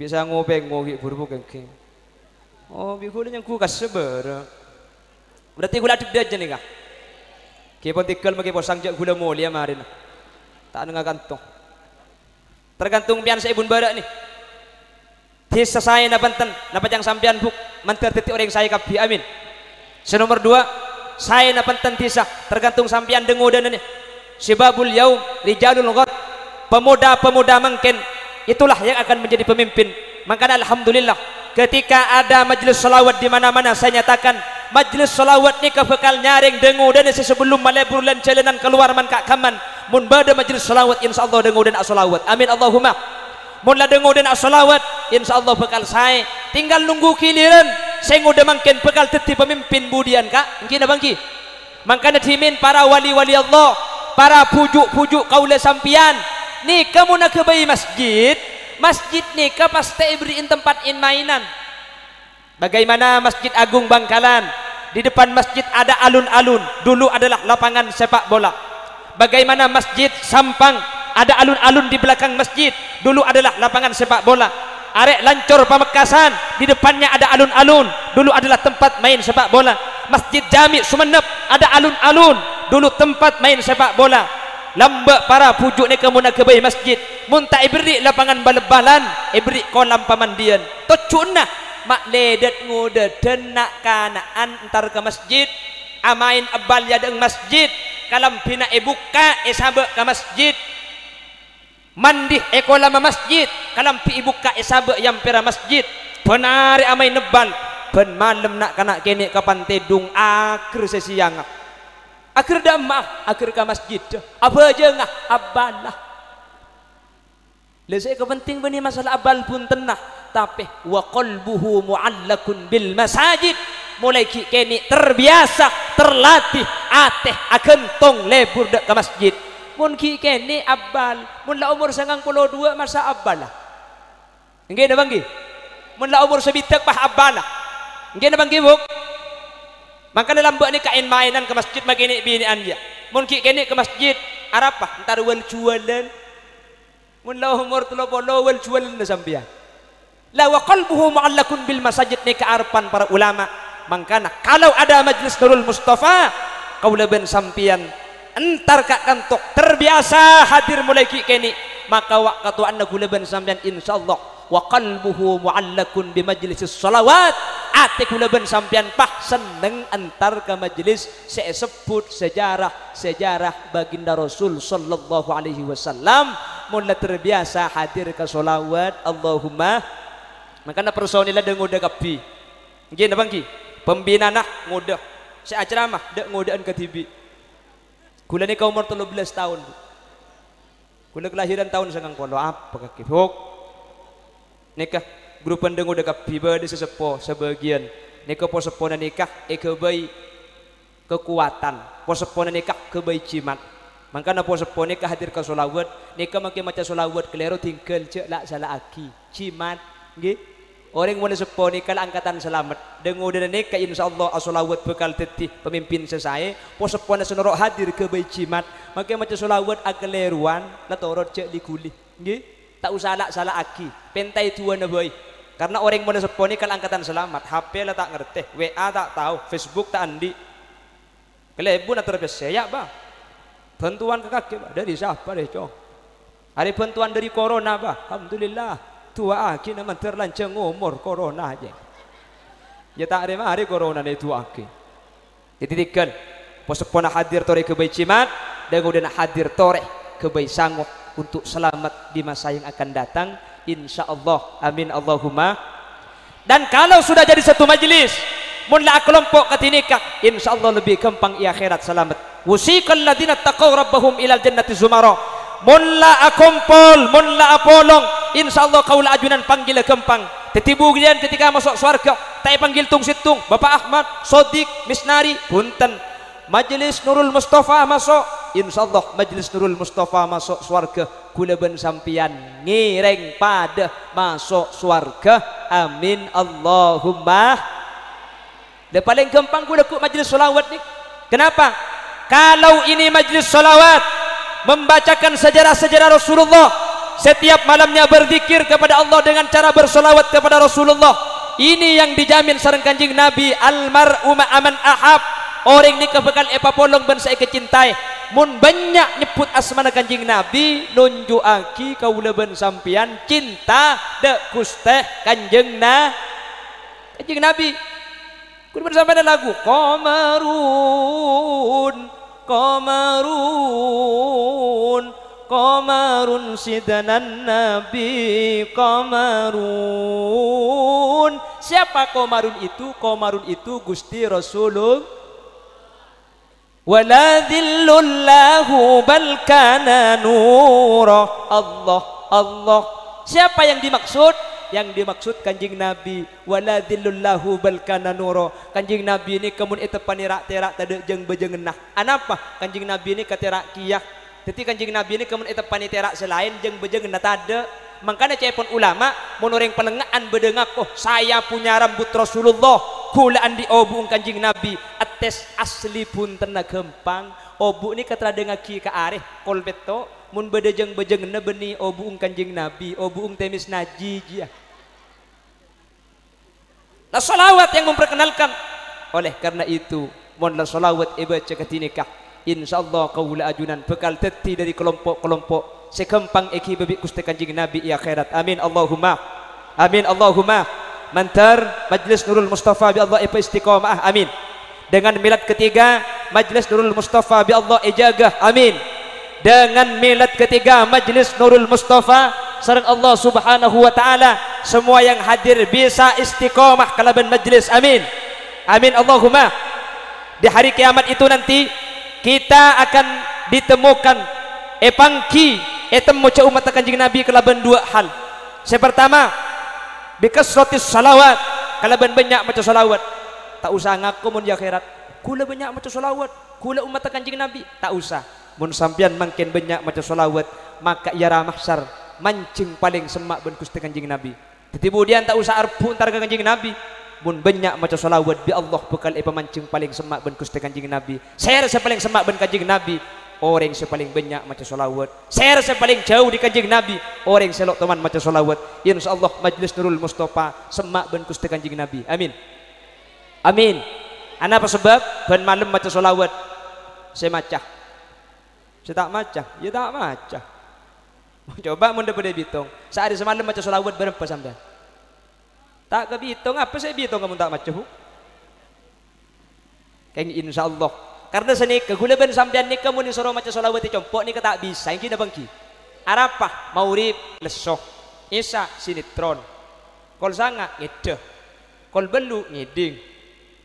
bisa ngopeng ngogi buru kengking oh bikulah yang ku kasebera berarti gula ada jenih kah kipon tikal magi posang jak gula mulia marin tak nengah kantong tergantung pian sa ibun badak ni tisa saya na banten na pajang sampian buk manter titi orang saya kapi amin senomor 2 saya na banten tisa tergantung sampian dengo dan ni sibabul yaum rijalul ghad pemuda-pemuda mungkin itulah yang akan menjadi pemimpin maka alhamdulillah ketika ada majelis salawat di mana-mana saya nyatakan majelis salawat ni bakal nyaring dengo dan sebelum malebur lan jalanan keluar man kak kaman mun bada majelis salawat insyaallah dengo dan salawat amin Allahumma mun la dengo dan salawat insyaallah bakal saya tinggal nunggu giliran saya ngudah mungkin bakal teti pemimpin budian kak mungkin abang ki makanya dimin para wali-wali Allah para pujuk-pujuk kaula sampian ni kamu nak kebai masjid ni ka pasti beriin tempat mainan bagaimana Masjid Agung Bangkalan di depan masjid ada alun-alun dulu adalah lapangan sepak bola bagaimana Masjid Sampang ada alun-alun di belakang masjid dulu adalah lapangan sepak bola arek Lancor Pamekasan di depannya ada alun-alun dulu adalah tempat main sepak bola Masjid Jami Sumenep ada alun-alun dulu tempat main sepak bola lambak para pujuk ni kamu nak kebai masjid mun tak iberi lapangan bal-balan iberi kolam pamandian tocuna mak ledet ngudet dan nak kanaan entar ke masjid amain abal ya deng masjid kalam pina ibuka esabe ke masjid mandi kolam masjid kalam pi ibuka esabe yang pera masjid penari amai nebal ben malam nak kana kene kapan tedung akhir sesiang akhir dah maaf akhir ke masjid apa aja ngah abalah lesai kepenting bani masalah abal pun tenah tapi wa qalbuhu muallakun bil masajid mulai kini terbiasa terlatih ateh akan tong lebur ke masjid mun kini abal mun la umur 92 masa abal lah nggih na banggi mun la umur sebitak pah abal lah nggih na banggi buk maka dalam buat ni kain mainan ke masjid magini binian dia mun kini ke masjid arapah entar wal jualan mun la umur 30 wal jualan na sampian la wa qalbuhu muallakun bil masajid ni kearpan para ulama mangkana kalau ada majlis Nurul Mustafa kaula ben sampian entar kak kantok terbiasa hadir mulai kini maka waktu anda kula ben sampian insyaallah wa qalbuhu muallakun bi majlisis salawat ate kula ben sampian pah seneng antar ke majlis saya sebut sejarah baginda Rasul sallallahu alaihi wasallam mulai terbiasa hadir ke salawat Allahumma makanya personilnya dah ngudah kapi gini bang ki pembina nak ngudah saya ceramah dah ngudaan ke TV kula ni kau umur 13 tahun Kula kelahiran tahun 90 apa kaki hok nikah grup pendengu dekat piba di sesepo sebagian nikah po sepona nikah kebai kekuatan po sepona nikah kebai cimat makanya po sepona nikah hadir ke solawat nikah makin macam solawat kelero tinggal cek lak salah aki cimat nggih orang mulai sepo nikah angkatan selamat dengu dan nikah insyaallah solawat bekal tetih pemimpin sesai po sepona senorok hadir kebai cimat makin macam solawat akeleruan la torot cek di kuli nggih tak usah lak salah aki pentai tua na boy karena orang mulai sepo nikah angkatan selamat HP lah tak ngerti WA tak tahu Facebook tak andi kelebun atau saya bah bantuan ke kaki bah dari siapa deh cong hari bantuan dari corona bah alhamdulillah tua aki nama terlancang umur corona aja ya tak ada hari corona nih tua aki dititikan posepona hadir tore kebai cimat dan kemudian hadir tore kebai sanggup untuk selamat di masa yang akan datang insyaallah amin Allahumma. Dan kalau sudah jadi satu majelis mulai kelompok ketinikah insyaallah lebih gampang i akhirat selamat wusiqal ladina taqaw rabbahum ilal jannati zumara mulai akumpul mulai apolong insyaallah kaula ajunan panggil gampang tetibu gian ketika masuk surga tak panggil tung situng Bapak Ahmad Sodik Misnari punten majelis Nurul Mustafa masuk insyaallah majelis Nurul Mustafa masuk surga kula ben sampian ngireng pada masuk surga amin Allahumma. Dan paling gampang kula ku majelis solawat ni kenapa kalau ini majelis solawat membacakan sejarah-sejarah Rasulullah setiap malamnya berzikir kepada Allah dengan cara bersolawat kepada Rasulullah ini yang dijamin sareng kanjing Nabi almar'u ma'aman ahab orang ni kebekal epa polong ben saya kecintai mun banyak nyebut asmana kanjing Nabi nunjuaki kaula ben sampian cinta dek kusteh kanjeng Nabi kudu sampai ada lagu qamarun sidanan nabi qamarun siapa qamarun itu Gusti Rasulullah wala dhillullahu bal kana nura Allah siapa yang dimaksud kanjing Nabi wala dhillullahu bal kana nura kanjing Nabi ini kemun eta panirak-terak tade jeung bejeungeunah anapa kanjing Nabi ini katerak kiyah jadi kanjing Nabi ini kemun eta paniterak selain jeung bejeungeunah tade makanya cepon ulama mun urang pelengaan bedengak oh saya punya rambut Rasulullah kulaan di obu kanjing Nabi ates asli punten na gampang obu ini katradengaki ka areh kolbeto mun bedejeng bejeungeunna beuni obu kanjing Nabi obu temis najijia la salawat yang memperkenalkan oleh karena itu mun la salawat ibaca ketinikah insyaallah kaula ajunan bekal teti dari kelompok-kelompok sekempang eki bebik Gusti kanjing Nabi ya akhirat amin Allahumma mantar majlis Nurul Mustafa bi Allah istiqamah amin dengan milad ketiga majlis Nurul Mustafa bi Allah ijagah amin dengan milad ketiga majlis Nurul Mustafa sareng Allah Subhanahu wa taala semua yang hadir bisa istiqamah kalaban majlis amin Allahumma. Di hari kiamat itu nanti kita akan ditemukan epangki etemu ca umat kanjeng Nabi kalaban dua hal. Yang pertama bikasratis salawat kalaban banyak maca salawat tak usah ngaku mun di akhirat kula banyak maca salawat kula umat kanjeng Nabi tak usah mun sampean makin banyak maca salawat maka ia mahsyar mancing paling semak ben Gusti kanjeng Nabi tetibudian tak usah arpu antar kanjeng Nabi mun banyak maca salawat bi Allah bekal pemancing paling semak ben Gusti kanjeng Nabi saya rasa paling semak ben kanjeng Nabi orang yang paling banyak maca salawat saya rasa paling jauh di kanjeng Nabi orang yang selok teman maca salawat insyaallah majlis Nurul Mustafa semak ben Gusti kanjeng Nabi amin ana apa sebab ben malam maca salawat saya maca saya tak maca ya tak maca coba mun dapat bitung saat semalam maca salawat berapa sampean tak ke bitung apa saya bitung kamu tak maca kayak insyaallah karena seni kegulaban sampean ni kamu ni suruh maca salawat compok ni tak bisa yang kina bangki arapah maurib lesok isa sinetron kol sanga ngedeh kol belu ngiding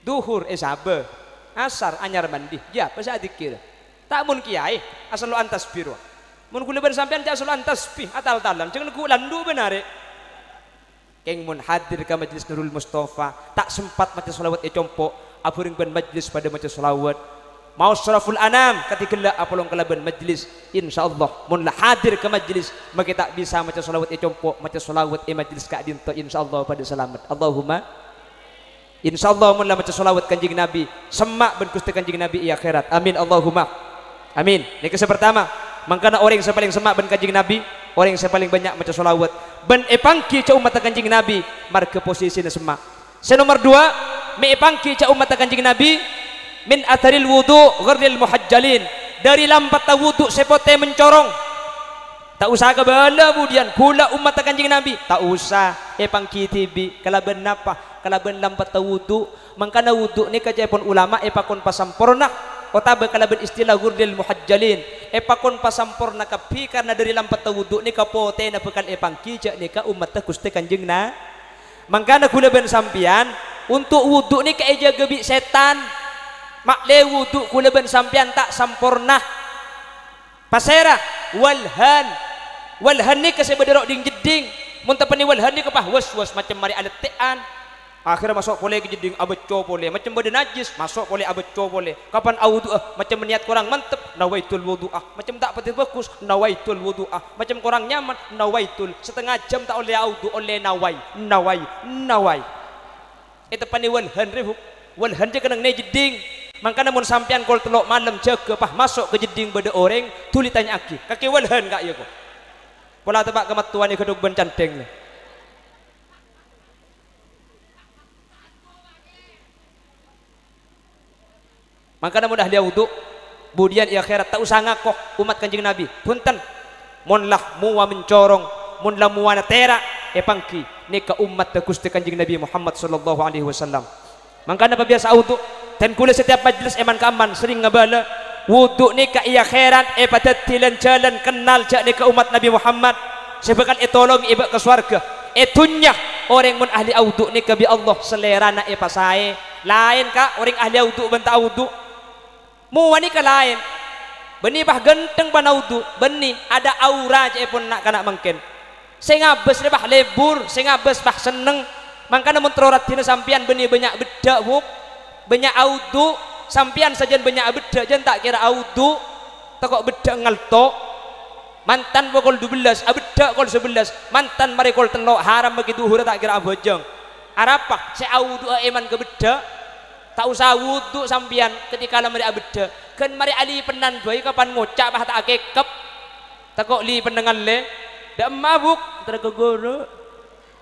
duhur sabe asar anyar mandi ya apa saya dikira tak mun kiai asal lu antas biru mun kula ben sampean jak solan tasbih atal-talan jangan ku landu benar keng mun hadir ka majlis Nurul Mustafa tak sempat maca selawat compok apuring ben majlis pada maca selawat mau syaraful anam ketika apolong kalaban majlis insyaallah mun la hadir ke majlis maka tak bisa maca selawat compok maca selawat majlis ka dinto insyaallah pada selamat Allahumma insyaallah mun la maca selawat kanjing Nabi semak ben Gusti kanjing Nabi i akhirat amin Allahumma amin ini yang pertama mangkana orang yang paling semak ben kanjing Nabi orang yang paling banyak maca selawat ben epangki ca umat kanjing Nabi marke posisina semak nomor 2 me epangki ca umat kanjing Nabi min atharil wudu gharil muhajjalin dari lampat wudu sepote mencorong tak usah kebala kemudian kula umat kanjing Nabi tak usah pangki tibi kalaban napa kalaban lampat wudu mangkana wudu ni kajapon ulama pakon pasamporna otabe kalaban istilah gharil muhajjalin pakon pasamporna kapi karena dari lampat wudu ni kapote na bekal pangki ja ni ka umat Gusti kanjing na mangkana kula ben sampian untuk wudu ni kaeja gebi setan mak le wudu kula ben sampean tak sampurna pasera walhan ni kasi bederok ding jeding mun tapani walhan ni kapah was macam mari aletean akhirnya masuk boleh ke jeding abeco boleh macam bade najis masuk boleh abeco boleh kapan wudu macam niat kurang mantep nawaitul wudu macam tak pati bagus nawaitul wudu macam kurang nyaman nawaitul setengah jam tak oleh wudu oleh nawai itu pani walhan ribuk walhan je kenang ne jeding mangkana mun sampean kol telok malam jaga pah masuk ke jeding beda orang tuli tanya aki kaki walhan kak ya ko pola tebak kematuan ni keduk ben canteng ni mangkana mudah dia wudu budian i akhirat tak usah ngakoh umat kanjeng Nabi punten mun lah muwa mencorong mun lah muwa na tera pangki ni ka umat Gusti kanjeng Nabi Muhammad sallallahu alaihi wasallam mangkana pabiasa wudu dan kula setiap majlis eman kaman sering ngabala wudu ni ka iya khairat patatilan jalan kenal jak ni ka umat Nabi Muhammad sebekal tolong iba ke swarga tunyah orang mun ahli wudu ni ka bi Allah selera na pasae lain ka orang ahli wudu benta wudu mu wani ka lain beni bah genteng bana wudu beni ada aura je pun nak kana mangken sing abes bah lebur sing abes bah seneng mangkana mun trorat dina sampean beni banyak bedak buk banyak audu sampian saja banyak beda jan tak kira audu takok beda ngalto mantan pukul 12 beda kol 11 mantan mari kol telok haram begitu hura tak kira abojong arapa se audu eman ke beda tak usah wudu sampian ketika mari beda kan mari ali penan boy kapan ngocak bah tak kekep takok li pendengan le dak mabuk tergegoro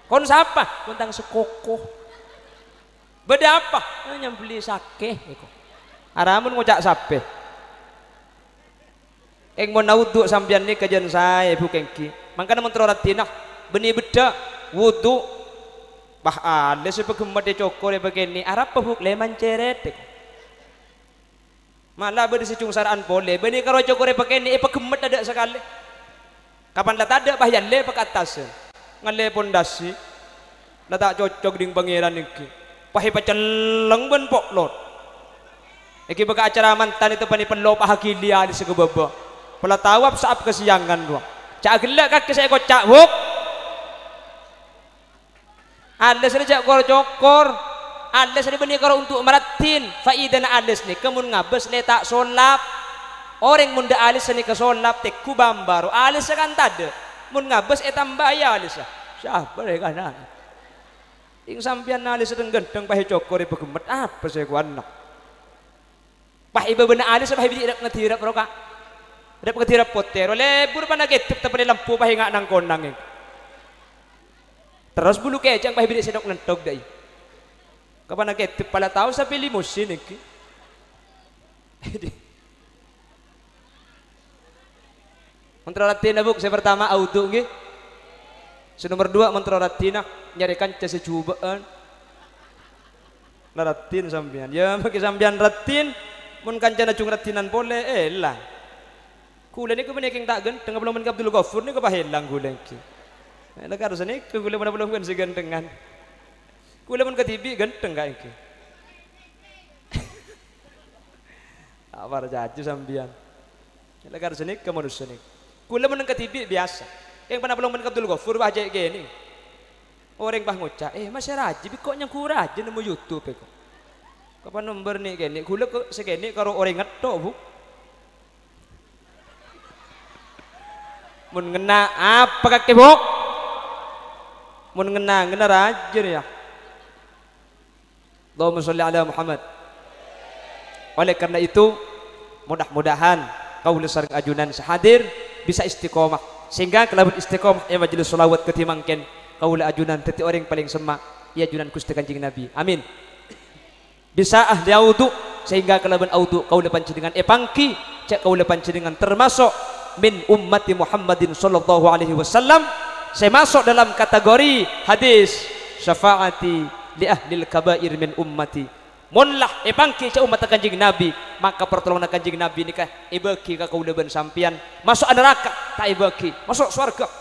kon siapa tentang sekokoh beda apa? Hanya beli sake. Aramun ngucak sape. Eng mau wudu sampean ni kajian saya ibu kengki. Mangkana mentrorat tinah beni beda wudu bah ale sepegemet de cokor begini. Arab pebuk leman ceret. Malah beri secung saraan boleh. Beni karo cokor begini pegemet ada sekali. Kapan dah ada bah yalle pak atas. Ngale pondasi. Dah tak cocok ding pangeran iki. Pahi paceleng ben poklot iki baka acara mantan itu pani penlo pahagilia di segebaba pala tawab saat kesiangan doang cak gelak kaki saya kocak buk ales ni cak kor cokor ales ni beni karo untuk meratin faidana ales ni kemun ngabes le tak solap orang munda alis ni ke solap teku bambaru alis kan tade mun ngabes tambah ya alis siapa mereka nah ing sampian alis sedeng gendeng pahe cokor ibu gemet apa saya kuana pah ibu bener alis pah ibu tidak ngetirap roka tidak ngetirap potero lebur pana ketip tapi lampu pah nggak nang konang terus bulu kecang pah ibu tidak sedok ngentok dai kapan ketip pala tahu sampai limusin iki mentroratina buk saya pertama auto nggih nomor 2 mentroratina nyarikan cese cubaan ratin sampean ya bagi sampean ratin mun kancana cung ratinan boleh lah kula niku meneking tak genteng belum men Abdul Ghafur niku pahelang kula iki nek harus niku kula mana belum kan segentengan kula mun ketibi genteng ka iki awar jaju sampean nek harus niku manusia niku Kula meneng TV biasa. Yang pernah belum meneng Abdul Ghafur bah aja gini. Orang bah ngucap, Mas Raji kok yang kurang aja nemu YouTube kok. Kapan nomor nih gini? Kula kok segini karo orang ngetok bu. Mun ngena apa kaki bok? Mun ngena raja ya. Allahumma sholli ala Muhammad. Oleh karena itu mudah-mudahan kaula sareng ajunan sahadir bisa istiqomah sehingga kelawan istiqomah majelis sholawat ketimangken kaula ajunan teti orang paling semak ya ajunan Gusti Kanjeng Nabi. Amin. Bisa ahli audu sehingga kelawan audu kaula panjenengan pangki cek kaula panjenengan termasuk min ummati Muhammadin sallallahu alaihi wasallam. Saya masuk dalam kategori hadis syafaati li ahlil kabair min ummati. Munlah pangki ca umat Kanjeng Nabi, maka pertolongan Kanjeng Nabi nikah ibaki ka kaula ban sampean masuk neraka tak ibaki, masuk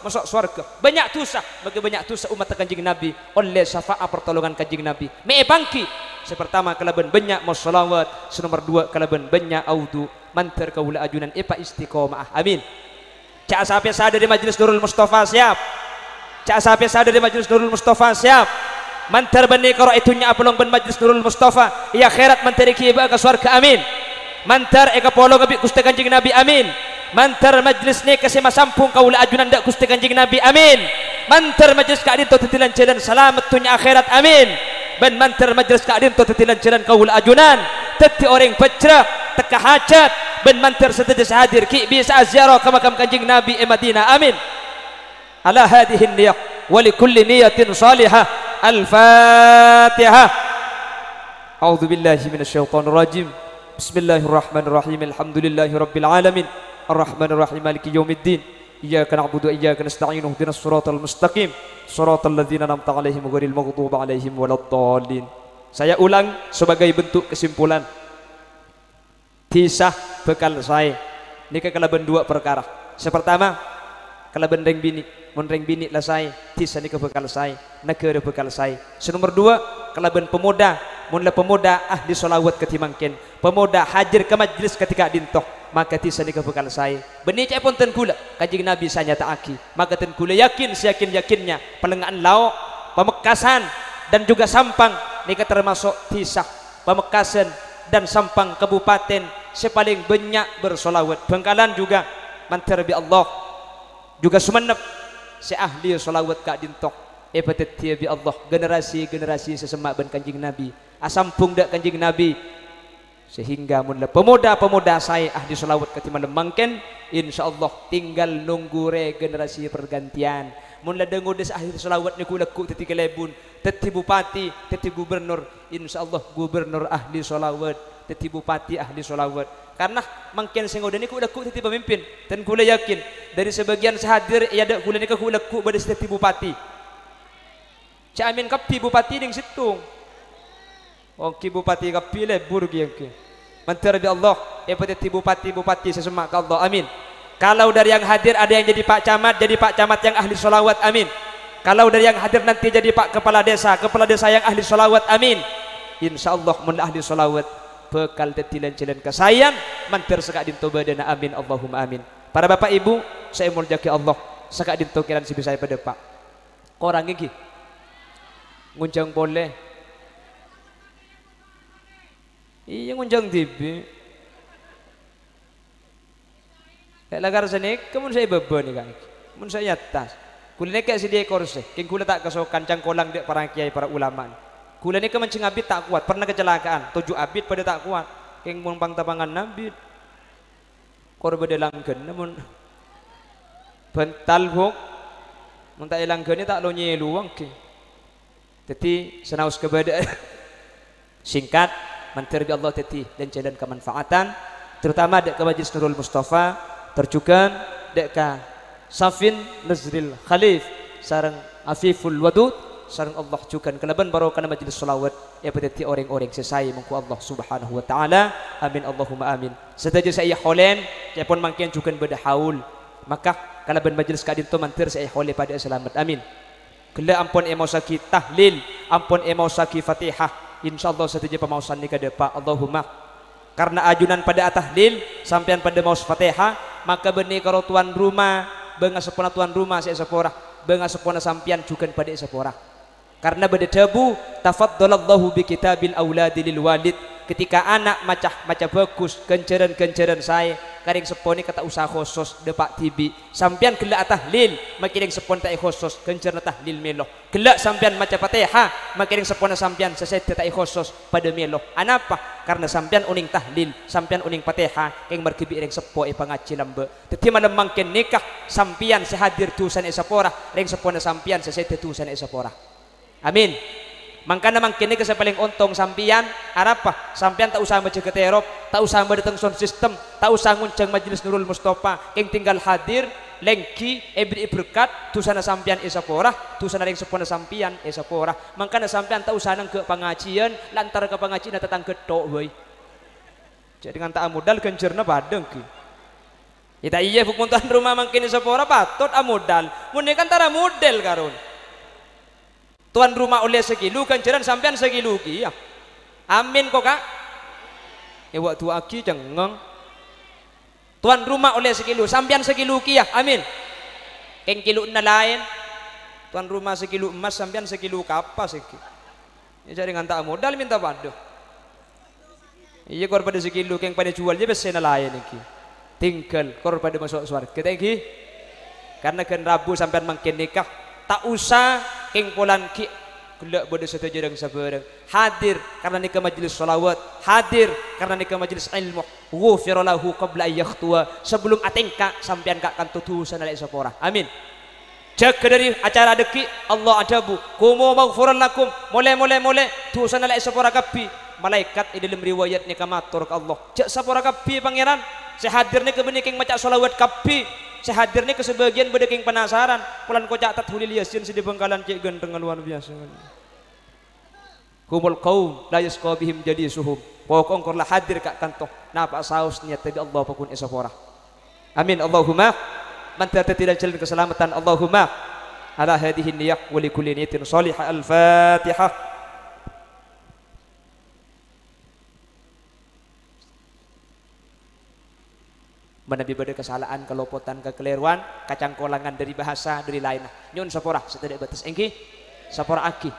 surga banyak dosa bagi banyak dosa umat Kanjeng Nabi oleh syafaat pertolongan Kanjeng Nabi. Me pangki sepertama kalaban banyak mau sholawat, nomor dua kalaban banyak audu mantar kaula ajunan istiqomah. Amin. Cak sampai saya dari majelis Nurul Mustafa siap. Cak sampai saya dari majelis Nurul Mustafa siap. Mantar bani karo itunya apolong ben majelis Nurul Mustafa ya khairat mantar kiba ke surga. Amin. Mantar eka polong abi Gusti Kanjeng Nabi. Amin. Mantar majelis ni kasih masampung kaula ajunan dak Gusti Kanjeng Nabi. Amin. Mantar majelis kadin to tetilan jalan selamat dunia akhirat. Amin. Ben mantar majelis kadin to tetilan jalan kaula ajunan teti orang pecrah teka hajat ben mantar setetes hadir ki bisa ziarah ke makam Kanjeng Nabi Madinah. Amin. Ala hadhihi niyah wa li kulli niyatin salihah. Al-Fatihah. A'udzu billahi minasyaitonir rajim. Bismillahirrahmanirrahim. Alhamdulillahirabbil alamin. Arrahmanir rahim maliki yaumiddin. Iyyaka na'budu wa iyyaka nasta'in. Ihdinas siratal mustaqim. Siratal ladzina an'amta 'alaihim ghairil maghdubi 'alaihim waladdallin. Saya ulang sebagai bentuk kesimpulan. Kisah bekal saya nikah kalaban dua perkara. Sepertama kalaban reng bini, mun reng bini lah saya kisah nikah bekal saya, negara bekal saya. Nomor dua kalaban pemuda, mun lah pemuda ahli sholawat ketimangken, pemuda hadir ke majlis ketika dintoh, maka kisah nikah bekal saya. Benih cai pun ten kula Kanjeng Nabi saya nyataaki, maka ten kula yakin seyakin-yakinnya pelengaan lauk, pamekasan dan juga Sampang nikah termasuk kisah Pamekasan dan Sampang kabupaten sepaling banyak bersolawat. Bengkalan juga mantar bi Allah juga Sumenep si ahli solawat kak dintok epatetia bi Allah generasi sesemak ban Kanjeng Nabi asampung dak Kanjeng Nabi sehingga mula pemuda saya ahli solawat ketiman mangken insyaallah tinggal nunggu regenerasi pergantian. Mun dengo des ahli solawat niku leku teti kelebun teti bupati teti gubernur insyaallah gubernur ahli solawat teti bupati ahli solawat karena mungkin sing udah niku leku teti pemimpin dan kula yakin dari sebagian sahadir ya ada kula niku leku bades teti bupati Cak Amin kapi bupati ning situng ki bupati kapi lebur ki mantar bi Allah teti bupati sesemak Allah. Amin. Kalau dari yang hadir ada yang jadi Pak Camat yang ahli sholawat. Amin. Kalau dari yang hadir nanti jadi Pak Kepala Desa yang ahli sholawat. Amin. Insyaallah mun ahli sholawat bekal tetilan jalan kasayang mantir sekak dinto badana. Amin. Allahumma amin. Para bapak ibu saya muljaki Allah sekak dinto kiran si bisa pada Pak korang iki ngunjang boleh iya ngunjang TV lagar sini kemun saya beban nih kan mun saya atas kula nek si dia korse king kula tak keso kancang kolang dek para kiai para ulama kula nek mancing abid tak kuat pernah kecelakaan 7 abid pada tak kuat king mun pang tapangan nabid korba delangkeun namun bental buk mun tak elangkeun tak lo nyeluang ki teti senaus kepada singkat mantir bi Allah teti dan jalan kemanfaatan terutama dek ke Majelis Nurul Mustafa terjukan deka Safin Nazril Khalif sarang Afiful Wadud sarang Allah jukan kelaban barokah majelis sholawat ya pedeti orang-orang sesai mengku Allah subhanahu wa ta'ala. Amin Allahumma amin. Setuju saya holen saya pun mangkian jukan beda haul maka kalaban majelis kadin to mantir saya hole pada selamat. Amin. Kela ampun emosaki tahlil ampun emosaki Fatihah insyaallah setuju pemausan nikah depa Allahumma karena ajunan pada tahlil sampean pada maus Fatihah maka benih karo tuan rumah benga sepona tuan rumah saya sepora benga sepona sampian juga pada sepora karena beda debu tafaddalallahu bi kitabil auladi lil walid ketika anak macah bagus kenceran saya karing seponi kata usaha khusus depak tibi sampian gelak tahlil makiring sepon tak khusus kencerna tahlil melo gelak sampian maca Fatihah makiring sepona sampian sesed tak khusus pada melo anapa karena sampian uning tahlil sampian uning Fatihah yang merkibi ring sepo pangaji lambe teti malam mangken nikah sampian sehadir tusan esapora ring sepona sampian sesed tusan esapora amin. Mangkana mangkene ke paling ontong sampian arapa sampian tak usah baca keterop tak usah datang sound system tak usah nguncang majelis Nurul Mustafa yang tinggal hadir lengki ebri berkat tusana sampian esapora tusana ring sepona sampian esapora mangkana sampian tak usah nang ke pengajian lantar ke pengajian datang ketok we jadi dengan tak modal kencerna badeng ki kita iya bukuntan rumah mangkene esapora patut amodal mun kan tara model karun tuan rumah oleh sekilu kenceran sampean sekilu ki ya amin kok kak waktu aki cengeng tuan rumah oleh sekilu sampean sekilu ki ya amin keng kilo na lain tuan rumah sekilu emas sampean sekilu kapas iki ya jadi nganta modal minta padu iya kor pada sekilu keng pada jual je besen lain iki tinggal kor pada masuk surga kita iki karena kan Rabu sampean mangkin nikah tak usah keng polan ki gelak bodo setuju sabareng hadir karena nikah majelis salawat hadir karena nikah majelis ilmu ghufira lahu qabla ayakhtua sebelum atengka sampean kak kan tutusan ala sapora amin jaga dari acara deki Allah adabu kumu maghfuran lakum mole tutusan ala sapora kapi malaikat di dalam riwayat nikah matur ke Allah jak sapora kapi pangeran sehadir nikah benikeng maca salawat kapi sehadir nih ke sebagian bedeking penasaran pulan kocak tat hulil yasin sedih bengkalan cek genteng luar biasa kumul kaum la yasqa bihim jadi suhum pokok korlah hadir kak kantoh napa saus niat tadi Allah pakun esapora amin Allahumma man tidak jalan keselamatan Allahumma ala hadhihi niyah wa li kulli niyatin salihah al-fatihah. Menabi pada kesalahan, kelopotan, kekeliruan, kacang kolangan dari bahasa, dari lain. Nyun sapora, setelah batas engki, sapora aki,